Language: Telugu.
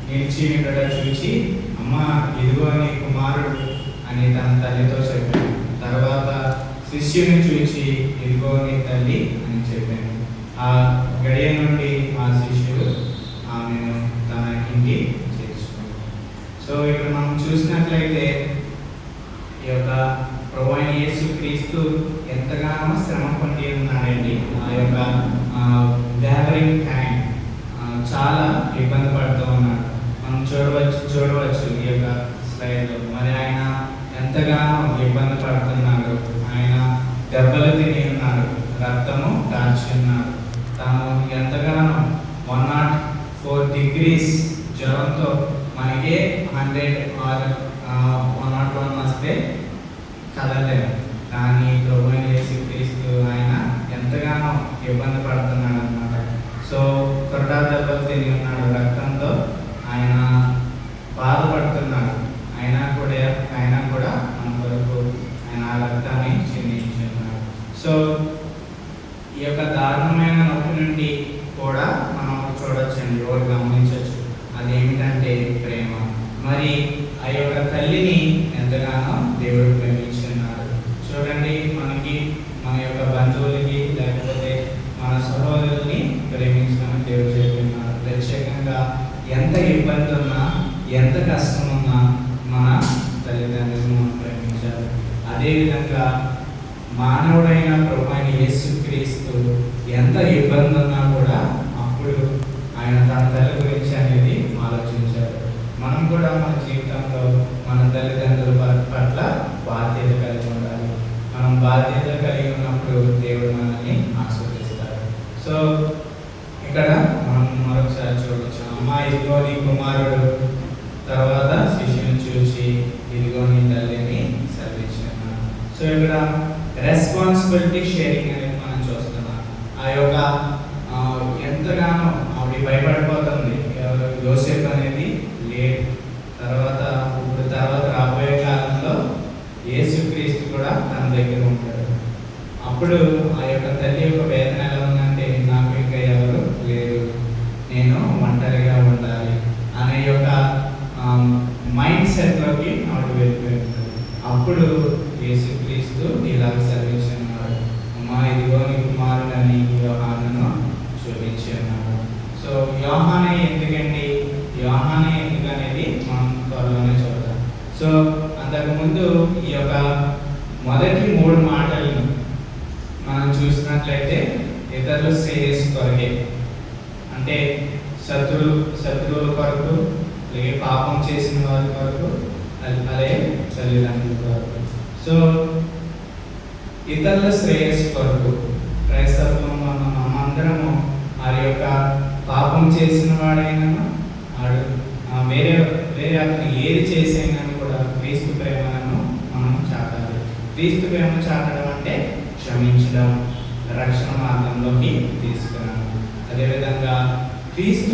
నిలిచి ఉండట చూచి, అమ్మ ఇదిగో నీ కుమారుడు అని తన తల్లితో చెప్పాను. తర్వాత శిష్యుని చూచి, ఇదిగో నీ తల్లి అని చెప్పాను. ఆ గడియ నుండి ఆ శిష్యుడు ఆమెను తన ఇంటికి చేర్చుకున్నాడు. సో ఇక్కడ మనం చూసినట్లయితే ఈ యొక్క ప్రభువైన యేసుక్రీస్తు ఎంతగానో శ్రమ పొంది ఉన్నాడండి. ఆ యొక్క గ్యాదరింగ్ టైం చాలా ఇబ్బంది పడుతూ ఉన్నాడు. మనం చూడవచ్చు ఈ యొక్క స్లైడ్లో. మరి ఆయన ఎంతగానో ఇబ్బంది పడుతున్నాడు. ఆయన దెబ్బలు తిని ఉన్నాడు, రక్తము కాల్చి ఉన్నాడు. తాను ఎంతగానో 104 degrees జ్వరంతో, మనకే 100 or 101 వస్తే కదలలేదు. కానీ ప్రభువైన యేసుక్రీస్తు ఆయన ఎంతగానో ఇబ్బంది పడుతున్నాడు అన్నమాట. సో కొరడా దెబ్బలు తిని ఉన్నాడు, రక్తంతో ఆయన బాధపడుతున్నాడు. అయినా కూడా మన కొరకు ఆయన ఆ రక్తాన్ని చిందించున్నాడు. సో ఈ యొక్క దారుణమైన నొప్పి నుండి కూడా మనం చూడొచ్చండి, ఎవరు గమనించవచ్చు. అదేమిటంటే ప్రేమ. మరి ఆ యొక్క తల్లిని ఎంతగానో దేవుడు ప్రేమించున్నాడు. చూడండి, మన యొక్క బంధువులకి లేకపోతే మన సహోదరుల్ని ప్రేమించమని దేవుడు చెప్తున్నాడు. ప్రత్యేకంగా ఎంత ఇబ్బంది ఉన్నా, ఎంత కష్టం ఉన్నా మన తల్లిదండ్రులను మనం ప్రేమించాలి. అదేవిధంగా మానవుడైన ప్రభువైన యేసుక్రీస్తు ఎంత ఇబ్బంది ఉన్నా కూడా అప్పుడు ఆయన తన తల్లి గురించి అనేది ఆలోచించారు. మనం కూడా మన జీవితంలో మన తల్లిదండ్రుల పట్ల బాధ్యత కలిగి ఉండాలి. మనం బాధ్యత కలిగి ఉన్నప్పుడు దేవుడు మనల్ని ఆశీర్వదిస్తాడు. సో ఇక్కడ మనం మరొకసారి చూడవచ్చు. అమ్మ ఇదిగో నీ కుమారుడు, తర్వాత శిష్యుని చూసి, ఇదిగో నీ తల్లిని సెలవిచ్చాను. సో ఇక్కడ రెస్పాన్సిబిలిటీ షేరింగ్ అనేది మనం చూస్తున్నాం. ఆ యొక్క ఎంతగానో ఆవిడ భయపడిపోతుంది. యోసేపు అనేది లేడు. తర్వాత రాబోయే కాలంలో యేసుక్రీస్తు కూడా తన దగ్గర ఉంటాడు. అప్పుడు ఆ యొక్క తల్లి యొక్క వేదన ఎలా ఉందంటే, నాకు ఇంకా ఎవరు లేరు, నేను ఒంటరిగా ఉండాలి అనే యొక్క మైండ్ సెట్లోకి ఆవిడ వెళ్ళిపోయి ఉంటుంది. అప్పుడు యేసుక్రీస్తు ఇలాగ సెలవిస్తున్నాడు, అమ్మా ఇదిగో నీ కుమారుడని యోహానును చూపించి ఉన్నాడు. సో యోహానే ఎందుకండి, యోహానే ఎందుకనేది మనం త్వరలోనే చూద్దాం. సో అంతకుముందు ఈ యొక్క మొదటి 3 మాటలను మనం చూసినట్లయితే ఇతరుల శ్రేయస్సు కొరకే, అంటే శత్రువుల కొరకు, అలాగే పాపం చేసిన వారి కొరకు, అలాగే తల్లిదండ్రుల కొరకు. సో ఇతరుల శ్రేయస్సు కొరకు క్రైస్తవంలో మనమందరము ఆ యొక్క పాపం చేసిన వాడైనా వాడు వేరే అతను ఏది చేసైనా కూడా క్రీస్తు ప్రేమను మనం చాటాలి. క్రీస్తు ప్రేమ చాటడం అంటే క్షమించడం, రక్షణ మార్గంలోకి తీసుకురావడం. అదేవిధంగా క్రీస్తు